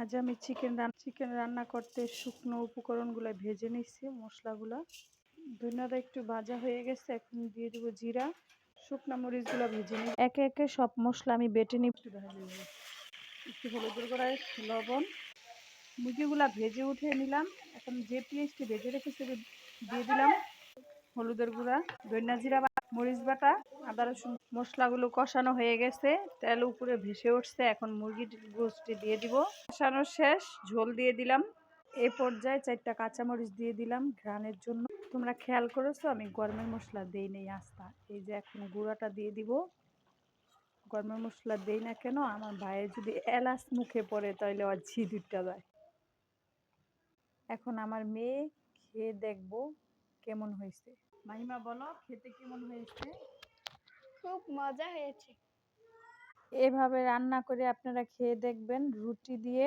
আজ আমি চিকেন রান্না করতে শুকনো উপকরণগুলো ভেজে নিচ্ছি। মশলাগুলো ধনিয়াটা একটু ভাজা হয়ে গেছে, এখন দিয়ে দেবো জিরা। শুকনো মরিচগুলো ভেজে নিই, একে একে সব মশলা আমি বেটে নিই। একটু হলুদের গুঁড়ায় লবণ, মুরগিগুলা ভেজে উঠিয়ে নিলাম। এখন যে পেঁয়াজটি ভেজে রেখেছি দিয়ে দিলাম। হলুদের গুঁড়া, ধনিয়া জিরা, মরিচ বাটা, আদা রসুন। মশলাগুলো কষানো হয়ে গেছে, তেল উপরে ভেসে উঠছে। এখন মুরগির গোশটি দিয়ে দিব। কষানো শেষ, ঝোল দিয়ে দিলাম। এই পর্যায়ে 4টা কাঁচামরিচ দিয়ে দিলাম ঘ্রাণের জন্য। তোমরা খেয়াল করেছো আমি গরমের মশলা দেই নেই আস্তা। এই যে এখন গুঁড়াটা দিয়ে দিব। গরমের মশলা দেই না কেন, আমার ভাইয়ের যদি এলাচ মুখে পড়ে তাহলে আর ঝি দুধটা যায়। এখন আমার মেয়ে খেয়ে দেখবো কেমন হয়েছে। মাহিমা বলো, খেতে কেমন হয়েছে? খুব মজা হয়েছে। এভাবে রান্না করে আপনারা খেয়ে দেখবেন রুটি দিয়ে।